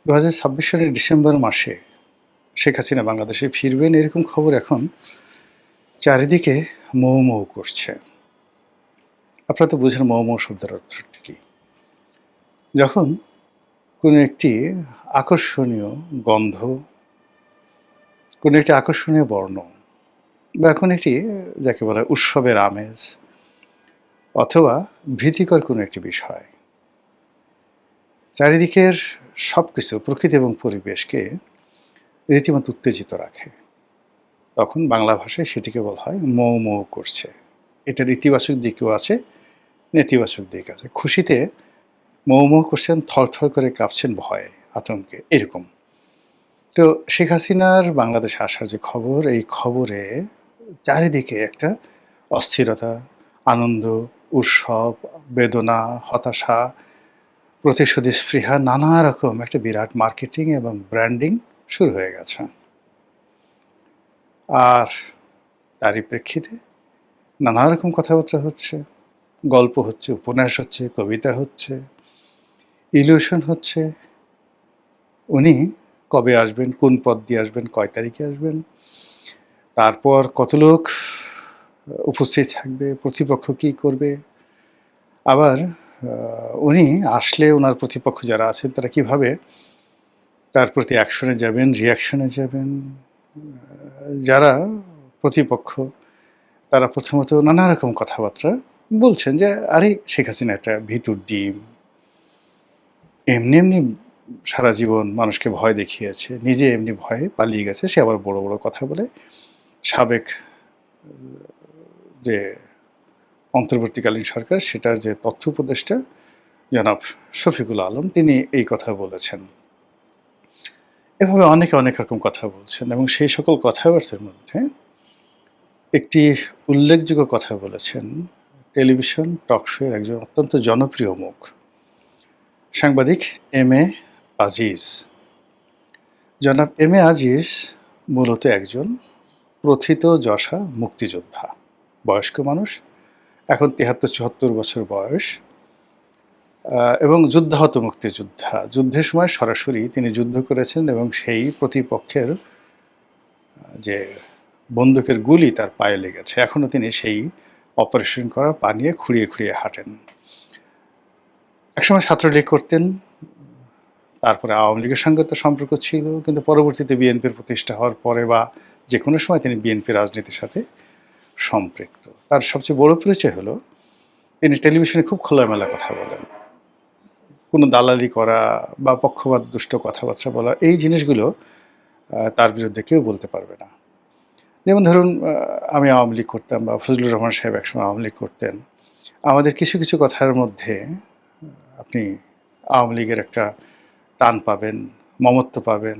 ২০২৬ সালের ডিসেম্বর মাসে শেখ হাসিনা বাংলাদেশে ফিরবেন এরকম খবর এখন চারিদিকে মৌ মৌ করছে। আপনারা তো বুঝেন মৌ মৌ শব্দের অর্থটি কি? যখন কোনো একটি আকর্ষণীয় গন্ধ, কোনো একটি আকর্ষণীয় বর্ণ বা কোনো একটি যাকে বলা হয় উৎসবের আমেজ অথবা ভীতিকর কোনো একটি বিষয় চারিদিকের সবকিছু প্রকৃতি এবং পরিবেশকে রীতিমতো উত্তেজিত রাখে। তখন বাংলা ভাষায় সেটিকে বলা হয় মৌ মৌ করছে। এটার ইতিবাচক দিকও আছে, নেতিবাচক দিক আছে। খুশিতে মৌ মৌ করছেন, থরথর করে কাঁপছেন ভয়ে, আতঙ্কে, এরকম। তো শেখ হাসিনার বাংলাদেশে আসার যে খবর, এই খবরে চারিদিকে একটা অস্থিরতা, আনন্দ, উৎসব, বেদনা, হতাশা, প্রতিশোধী স্পৃহা, নানা রকম একটা বিরাট মার্কেটিং এবং ব্র্যান্ডিং শুরু হয়ে গেছে। আর তারই প্রেক্ষিতে নানা রকম কথাবার্তা হচ্ছে, গল্প হচ্ছে, উপন্যাস হচ্ছে, কবিতা হচ্ছে, ইলিউশন হচ্ছে। উনি কবে আসবেন, কোন পথ দিয়ে আসবেন, কয় তারিখে আসবেন, তারপর কত লোক উপস্থিত থাকবে, প্রতিপক্ষ কী করবে, আবার উনি আসলে ওনার প্রতিপক্ষ যারা আছেন তারা কিভাবে তার প্রতি অ্যাকশনে যাবেন, রিঅ্যাকশনে যাবেন। যারা প্রতিপক্ষ তারা প্রথমত নানা রকম কথাবার্তা বলছেন যে, আরে শেখ হাসিনা একটা ভীতুর ডিম, এমনি এমনি সারা জীবন মানুষকে ভয় দেখিয়েছে, নিজে এমনি ভয়ে পালিয়ে গেছে, সে আবার বড় বড় কথা বলে। সাবেক যে অন্তর্বর্তীকালীন সরকার সেটার যে তথ্য উপদেষ্টা জনাব শফিকুল আলম, তিনি এই কথা বলেছেন। এভাবে অনেকে অনেক রকম কথা বলছেন এবং সেই সকল কথাবার্তার মধ্যে একটি উল্লেখযোগ্য কথা বলেছেন টেলিভিশন টক শোয়ের একজন অত্যন্ত জনপ্রিয় মুখ, সাংবাদিক এম এ আজিজ। জনাব এম এ আজিজ মূলত একজন প্রথিতযশা মুক্তিযোদ্ধা, বয়স্ক মানুষ, এখন ৭৩-৭৪ বছর বয়স, এবং যুদ্ধাহত মুক্তিযোদ্ধা। যুদ্ধের সময় সরাসরি তিনি যুদ্ধ করেছেন এবং সেই প্রতিপক্ষের যে বন্দুকের গুলি তার পায়ে লেগেছে, এখনও তিনি সেই অপারেশন করা পা নিয়ে খুঁড়িয়ে খুঁড়িয়ে হাঁটেন। একসময় ছাত্রলীগ করতেন, তারপরে আওয়ামী লীগের সঙ্গে তো সম্পর্ক ছিল, কিন্তু পরবর্তীতে বিএনপির প্রতিষ্ঠা হওয়ার পরে বা যে কোনো সময় তিনি বিএনপি রাজনীতির সাথে সম্পৃক্ত। তার সবচেয়ে বড় পরিচয় হলো তিনি টেলিভিশনে খুব খোলামেলা কথা বলেন। কোনো দালালি করা বা পক্ষপাত দুষ্ট কথাবার্তা বলা, এই জিনিসগুলো তার বিরুদ্ধে কেউ বলতে পারবে না। যেমন ধরুন, আমি আওয়ামী লীগ করতাম বা ফজলুর রহমান সাহেব একসময় আওয়ামী লীগ করতেন। আমাদের কিছু কিছু কথার মধ্যে আপনি আওয়ামী লীগের একটা টান পাবেন, মমত্ব পাবেন,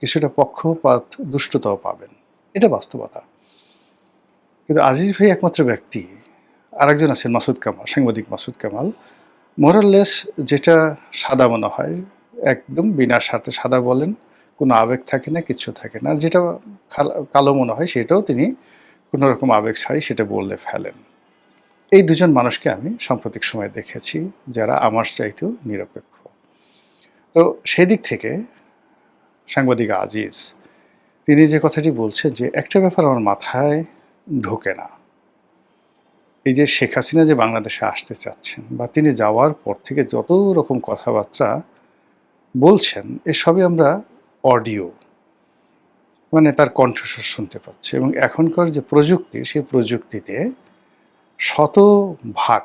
কিছুটা পক্ষপাত দুষ্টতাও পাবেন। এটা বাস্তবতা। কিন্তু আজিজ ভাই একমাত্র ব্যক্তি, আরেকজন আছেন মাসুদ কামাল, সাংবাদিক মাসুদ কামাল, মোরাললেস যেটা সাদা মনে হয় একদম বিনা স্বার্থে সাদা বলেন, কোনো আবেগ থাকে না, কিচ্ছু থাকে না। আর যেটা কালো মনে হয় সেটাও তিনি কোনো রকম আবেগ ছাড়াই সেটা বললে ফেলেন। এই দুজন মানুষকে আমি সাম্প্রতিক সময়ে দেখেছি যারা আমার চাইতেও নিরপেক্ষ। তো সেদিক থেকে সাংবাদিক আজিজ তিনি যে কথাটি বলছেন যে একটা ব্যাপার আমার মাথায় ঢোকে না, এই যে শেখ হাসিনা যে বাংলাদেশে আসতে চাচ্ছেন বা তিনি যাওয়ার পর থেকে যত রকম কথাবার্তা বলছেন, এসবই আমরা অডিও মানে তার কণ্ঠস্বর শুনতে পাচ্ছি এবং এখনকার যে প্রযুক্তি, সেই প্রযুক্তিতে শতভাগ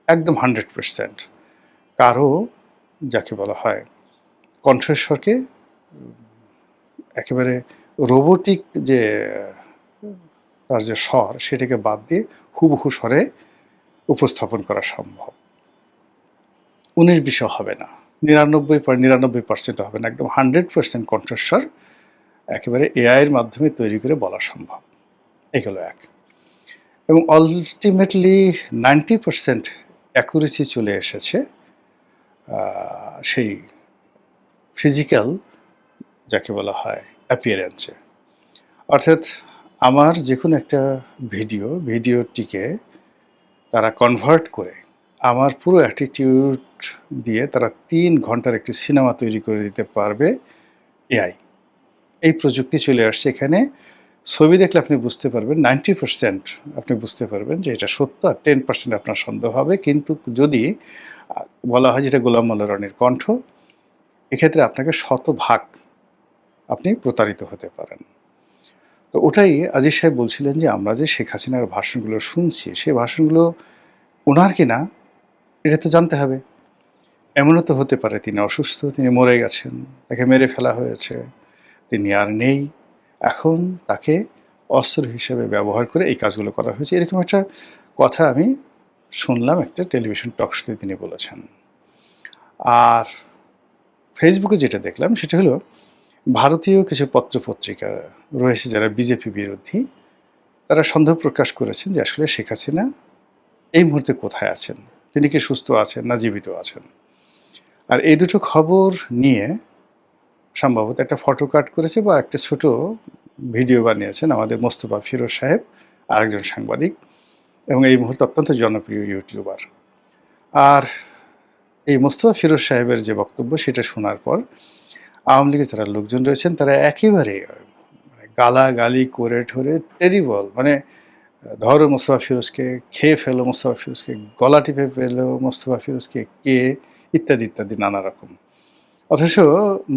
একদম 100% কারো যাকে বলা হয় কণ্ঠস্বরকে একেবারে রোবোটিক যে তার যে স্বর সেটাকে বাদ দিয়ে হুবহু স্বরে উপস্থাপন করা সম্ভব। ১৯-২০ হবে না, ৯৯% হবে না, একদম 100% কণ্ঠস্বর একেবারে এআইয়ের মাধ্যমে তৈরি করে বলা সম্ভব। এগুলো এক। এবং আলটিমেটলি 90% অ্যাকুরেসি চলে এসেছে সেই ফিজিক্যাল যাকে বলা হয় অ্যাপিয়ারেন্সে। অর্থাৎ আমার যে কোনো একটা ভিডিওটিকে তারা কনভার্ট করে আমার পুরো অ্যাটিটিউড দিয়ে তারা ৩ ঘন্টার একটি সিনেমা তৈরি করে দিতে পারবে এআই। এই প্রযুক্তি চলে আসছে এখানে। ছবি দেখলে আপনি বুঝতে পারবেন 90% আপনি বুঝতে পারবেন যে এটা সত্য, আর 10% আপনার সন্দেহ হবে। কিন্তু যদি আ বলা হয় যে এটা গোলাম মোল্লা রনির কণ্ঠ, এক্ষেত্রে আপনাকে শতভাগ আপনি প্রতারিত হতে পারেন। তো ওটাই আজিজ সাহেব বলছিলেন যে আমরা যে শেখ হাসিনার ভাষণগুলো শুনছি, সেই ভাষণগুলো উনার কিনা এটা তো জানতে হবে। এমনও তো হতে পারে তিনি অসুস্থ, তিনি মরে গেছেন, তাকে মেরে ফেলা হয়েছে, তিনি আর নেই। এখন তাকে অস্ত্র হিসেবে ব্যবহার করে এই কাজগুলো করা হয়েছে। এরকম একটা কথা আমি শুনলাম একটা টেলিভিশন টক শোতে তিনি বলেছেন। আর ফেসবুকে যেটা দেখলাম সেটা হলো ভারতীয় কিছু পত্র-পত্রিকা রয়েছে যারা বিজেপি বিরোধী, তারা সন্দেহ প্রকাশ করেছেন যে আসলে শেখ হাসিনা এই মুহূর্তে কোথায় আছেন? তিনি কি সুস্থ আছেন না জীবিত আছেন? আর এই দুটো খবর নিয়ে সম্ভবত একটা ফটো কাট করেছে বা একটা ছোট ভিডিও বানিয়েছেন আমাদের মোস্তফা ফিরোজ সাহেব, আরেকজন সাংবাদিক, এবং এই মুহূর্তে অত্যন্ত জনপ্রিয় ইউটিউবার। আর এই মোস্তফা ফিরোজ সাহেবের যে বক্তব্য সেটা শোনার পর আওয়ামী লীগের যারা লোকজন রয়েছেন তারা একেবারে গালাগালি করে ঠরে টেরিবল, মানে ধরো মোস্তফা ফিরোজকে, খেয়ে ফেলো মোস্তফা ফিরোজকে, গলা টিপে ফেলো মোস্তফা ফিরোজকে, কে, ইত্যাদি ইত্যাদি নানা রকম। অথচ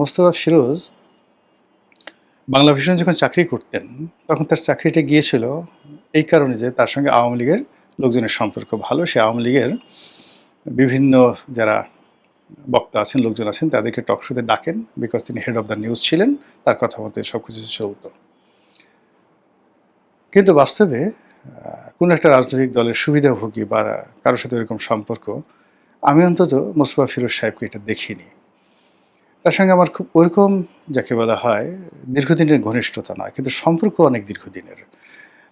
মোস্তফা ফিরোজ বাংলা ভিশনে যখন চাকরি করতেন তখন তার চাকরিটা গিয়েছিল এই কারণে যে তার সঙ্গে আওয়ামী লীগের লোকজনের সম্পর্ক ভালো। সে আওয়ামী লীগের বিভিন্ন যারা বক্তা আছেন, লোকজন আছেন, তাদেরকে টক শোতে ডাকেন, বিকজ তিনি হেড অফ দ্য নিউজ ছিলেন, তার কথা মতো সব কিছু চলত। কিন্তু বাস্তবে কোনো একটা রাজনৈতিক দলের সুবিধাভোগী বা কারোর সাথে এরকম সম্পর্ক আমি অন্তত মোস্তফা ফিরোজ সাহেবকে এটা দেখিনি। তার সঙ্গে আমার খুব ওরকম যাকে বলা হয় দীর্ঘদিনের ঘনিষ্ঠতা নয়, কিন্তু সম্পর্ক অনেক দীর্ঘদিনের।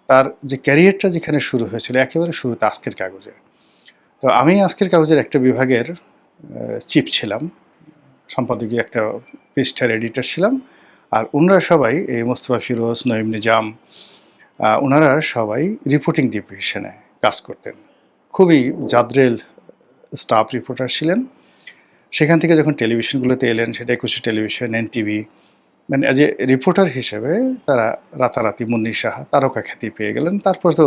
তার যে ক্যারিয়ারটা যেখানে শুরু হয়েছিল একেবারে শুরুতে আজকের কাগজে। তো আমি আজকের কাগজের একটা বিভাগের চিফ ছিলাম, সম্পাদকীয় একটা পৃষ্ঠার এডিটর ছিলাম। আর ওনারা সবাই এই মোস্তফা ফিরোজ, নঈম নিজাম, ওনারা সবাই রিপোর্টিং ডিভিশনে কাজ করতেন। খুবই জাদ্রেল স্টাফ রিপোর্টার ছিলেন। সেখান থেকে যখন টেলিভিশনগুলোতে এলেন, সেটা একুশে টেলিভিশন, এনটিভি, মানে অ্যাজ এ রিপোর্টার হিসেবে তারা রাতারাতি মুন্নি সাহা তারকা খ্যাতি পেয়ে গেলেন। তারপর তো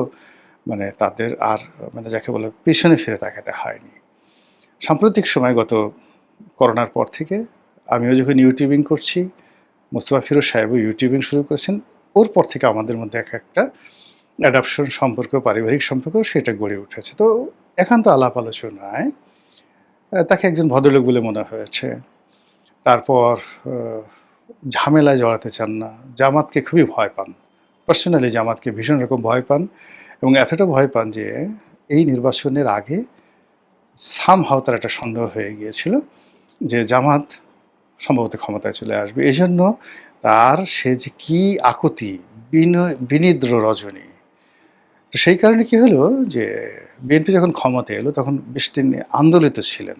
মানে তাদের আর মানে যাকে বলে পিছনে ফিরে তাকাতে হয়নি। সাম্প্রতিক সময় গত করোনার পর থেকে আমিও যখন ইউটিউবিং করছি, মোস্তফা ফিরোজ সাহেবও ইউটিউবিং শুরু করেছেন। ওর পর থেকে আমাদের মধ্যে একটা অ্যাডাপশন সম্পর্ক, পারিবারিক সম্পর্ক সেটা গড়ে উঠেছে। তো একান্ত আলাপ আলোচনায় তাকে একজন ভদ্রলোক বলে মনে হয়েছে। তারপর ঝামেলায় জড়াতে চান না। জামাতকে খুবই ভয় পান। পার্সোনালি জামাতকে ভীষণ রকম ভয় পান, এবং এতটা ভয় পান যে এই নির্বাচনের আগে সামহাও তার একটা সন্দেহ হয়ে গিয়েছিল যে জামাত সম্ভবত ক্ষমতায় চলে আসবে। এজন্য তার সে যে কী আকুতি, বিনিদ্র রজনী। তো সেই কারণে কি হলো যে বিএনপি যখন ক্ষমতায় এলো তখন বেশ তিনি আন্দোলিত ছিলেন।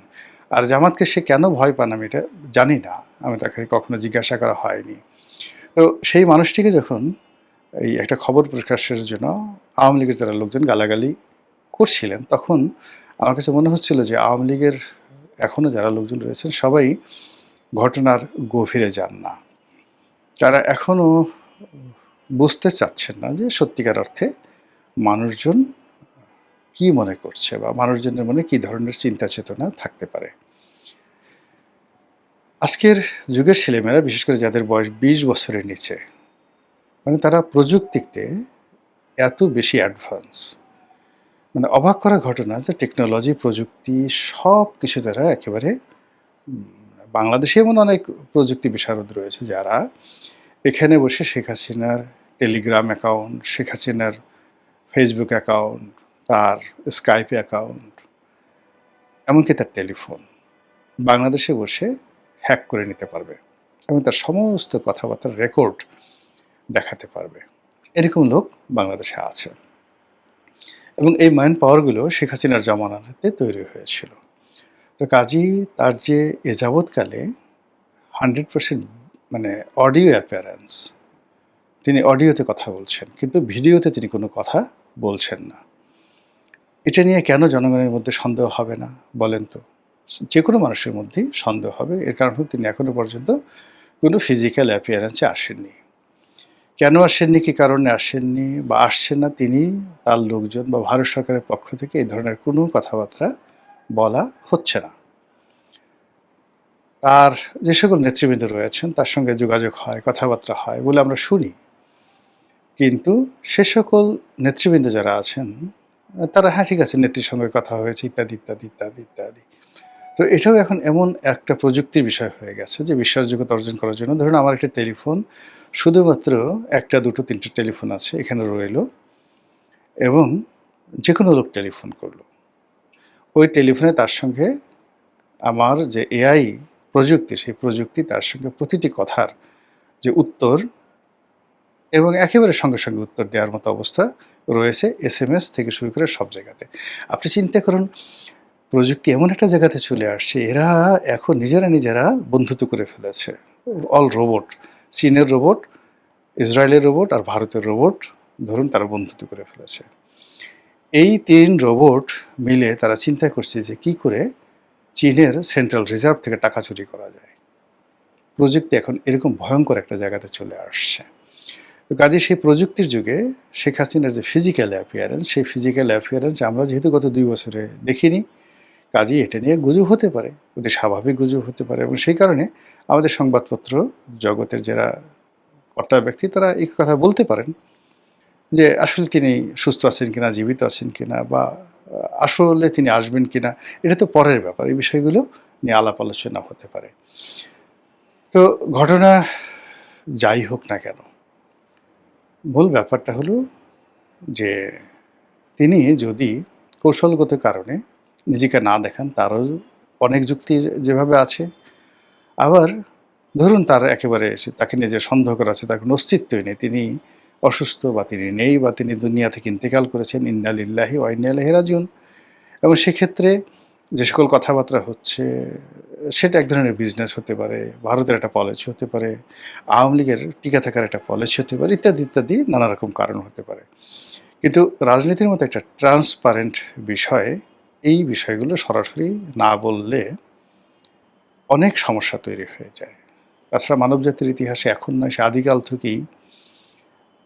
আর জামাতকে সে কেন ভয় পান আমি এটা জানি না। আমি তাকে কখনো জিজ্ঞাসা করা হয়নি। তো সেই মানুষটিকে যখন এই একটা খবর প্রকাশের জন্য আওয়ামী লীগের যারা লোকজন গালাগালি করছিলেন, তখন আমার কাছে মনে হচ্ছিল যে আওয়ামী লীগের এখনও যারা লোকজন রয়েছেন সবাই ঘটনার গভীরে যান না। তারা এখনও বুঝতে চাচ্ছেন না যে সত্যিকার অর্থে মানুষজন কি মনে করছে বা মানুষজনের মনে কী ধরনের চিন্তা চেতনা থাকতে পারে। আজকের যুগের ছেলেমেয়েরা, বিশেষ করে যাদের বয়স 20 বছরের নিচে, মানে তারা প্রযুক্তিতে এত বেশি অ্যাডভান্স, মানে অবাক করা ঘটনা যে টেকনোলজি, প্রযুক্তি সব কিছু তারা একেবারে বাংলাদেশে এমন অনেক প্রযুক্তি বিশারদ রয়েছে যারা এখানে বসে শেখ হাসিনার টেলিগ্রাম অ্যাকাউন্ট, শেখ হাসিনার ফেসবুক অ্যাকাউন্ট, তার স্কাইপ অ্যাকাউন্ট, এমনকি তার টেলিফোন বাংলাদেশে বসে হ্যাক করে নিতে পারবে এবং তার সমস্ত কথাবার্তার রেকর্ড দেখাতে পারবে। এরকম লোক বাংলাদেশে আছে, এবং এই ম্যান পাওয়ারগুলো শেখ হাসিনার জামানাতে তৈরি হয়েছিল। তো কাজেই তার যে এ যাবৎকালে 100% মানে অডিও অ্যাপিয়ারেন্স, তিনি অডিওতে কথা বলছেন কিন্তু ভিডিওতে তিনি কোনো কথা বলছেন না। এটা নিয়ে কেন জনগণের মধ্যে সন্দেহ হবে না বলেন তো? যে কোনো মানুষের মধ্যেই সন্দেহ হবে। এর কারণ হলো তিনি এখনো পর্যন্ত কোনো ফিজিক্যাল অ্যাপিয়ারেন্সে আসেননি। কেন আসেননি, কী কারণে আসেননি বা আসছেন না, তিনি, তার লোকজন বা ভারত সরকারের পক্ষ থেকে এই ধরনের কোনো কথাবার্তা বলা হচ্ছে না। তার যে সকল নেতৃবৃন্দ রয়েছেন তার সঙ্গে যোগাযোগ হয়, কথাবার্তা হয় বলে আমরা শুনি। কিন্তু সে সকল নেতৃবৃন্দ যারা আছেন তারা হ্যাঁ ঠিক আছে, নেত্রীর সঙ্গে কথা হয়েছে ইত্যাদি, ইত্যাদি, ইত্যাদি, ইত্যাদি। তো এটাও এখন এমন একটা প্রযুক্তির বিষয় হয়ে গেছে যে বিশ্বাসযোগ্যতা অর্জন করার জন্য ধরুন আমার একটা টেলিফোন শুধুমাত্র ১টা, ২টো, ৩টে টেলিফোন আছে এখানে রইলো এবং যেকোনো লোক টেলিফোন করলো। ওই টেলিফোনে তার সঙ্গে আমার যে এআই প্রযুক্তি, সেই প্রযুক্তি তার সঙ্গে প্রতিটি কথার যে উত্তর এবং একেবারে সঙ্গে, সঙ্গে উত্তর দেওয়ার মতো অবস্থা রয়েছে এসএমএস থেকে শুরু করে সব জায়গাতে। আপনি চিন্তা করুন প্রযুক্তি এমন একটা জায়গাতে চলে আসছে, এরা এখন নিজেরা বন্ধুত্ব করে ফেলেছে। অল রোবট, চীনের রোবট, ইসরায়েলের রোবট আর ভারতের রোবট ধরুন তারা বন্ধুত্ব করে ফেলেছে। এই ৩ রোবট মিলে তারা চিন্তা করছে যে কী করে চীনের সেন্ট্রাল রিজার্ভ থেকে টাকা চুরি করা যায়। প্রযুক্তি এখন এরকম ভয়ঙ্কর একটা জায়গাতে চলে আসছে। তো কাজেই সেই প্রযুক্তির যুগে শেখ হাসিনার যে ফিজিক্যাল অ্যাপিয়ারেন্স, সেই ফিজিক্যাল অ্যাপিয়ারেন্স আমরা যেহেতু গত ২ বছরে দেখিনি, কাজেই এটা নিয়ে গুজব হতে পারে, অতি স্বাভাবিক গুজব হতে পারে এবং সেই কারণে আমাদের সংবাদপত্র জগতের যারা কর্তা ব্যক্তি তারা এই কথা বলতে পারেন যে আসলে তিনি সুস্থ আছেন কিনা, জীবিত আছেন কিনা বা আসলে তিনি আসবেন কিনা, এটা তো পরের ব্যাপার। এই বিষয়গুলো নিয়ে আলাপ আলোচনা হতে পারে। তো ঘটনা যাই হোক না কেন, মূল ব্যাপারটা হলো যে তিনি যদি কৌশলগত কারণে নিজেকে না দেখান, তারও অনেক যুক্তি যেভাবে আছে। আবার ধরুন তার একেবারে তাকে নিয়ে যে সন্দেহ করা আছে, তার কোনো অস্তিত্বই নেই, তিনি অসুস্থ বা তিনি নেই বা তিনি দুনিয়া থেকে ইন্তেকাল করেছেন, ইন্না লিল্লাহি ওয়া ইন্না ইলাইহি রাজিউন। এবং সেক্ষেত্রে যে সকল কথাবার্তা হচ্ছে সেটা এক ধরনের বিজনেস হতে পারে, ভারতের একটা পলিসি হতে পারে, আওয়ামী লীগের টিকে থাকার একটা পলিসি হতে পারে, ইত্যাদি, ইত্যাদি নানা রকম কারণ হতে পারে। কিন্তু রাজনীতির মতো একটা ট্রান্সপারেন্ট বিষয়ে এই বিষয়গুলো সরাসরি না বললে অনেক সমস্যা তৈরি হয়ে যায়। তাছাড়া মানবজাতির ইতিহাসে এখন নয়, সে আদিকাল থেকেই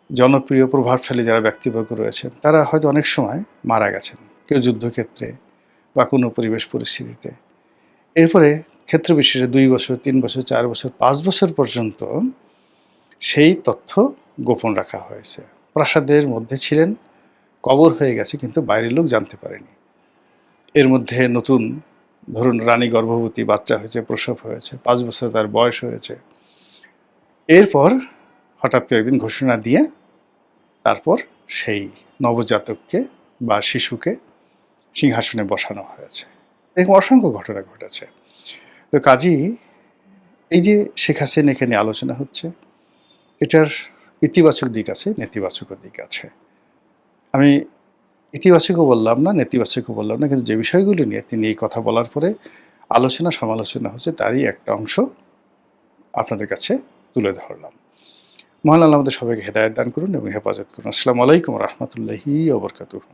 জনপ্রিয় প্রভাবশালী যারা ব্যক্তিবর্গ রয়েছেন তারা হয়তো অনেক সময় মারা গেছেন, কেউ যুদ্ধক্ষেত্রে বা কোনো পরিবেশ পরিস্থিতিতে। এরপরে ক্ষেত্র বিশেষে ২ বছর, ৩ বছর, ৪ বছর, ৫ বছর পর্যন্ত সেই তথ্য গোপন রাখা হয়েছে। প্রাসাদের মধ্যে ছিলেন, কবর হয়ে গেছে কিন্তু বাইরের লোক জানতে পারেনি। এর মধ্যে নতুন ধরুন রানী গর্ভবতী, বাচ্চা হয়েছে, প্রসব হয়েছে, ৫ বছর তার বয়স হয়েছে। এরপর হঠাৎ করে একদিন ঘোষণা দিয়ে তারপর সেই নবজাতককে বা শিশুকে সিংহাসনে বসানো হয়েছে। এরকম অসংখ্য ঘটনা ঘটেছে। তো কাজেই এই যে শেখ হাসিনাকে নিয়ে আলোচনা হচ্ছে, এটার ইতিবাচক দিক আছে, নেতিবাচকও দিক আছে। আমি ইতিবাচকও বললাম না, নেতিবাচকও বললাম না, কিন্তু যে বিষয়গুলো নিয়ে তিনি এই কথা বলার পরে আলোচনা সমালোচনা হচ্ছে তারই একটা অংশ আপনাদের কাছে তুলে ধরলাম। মহান আল্লাহ আমাদের সবাইকে হেদায়েত দান করুন এবং হেফাজত করুন। আসসালামু আলাইকুম ওয়া রাহমাতুল্লাহি ওয়া বারাকাতুহু।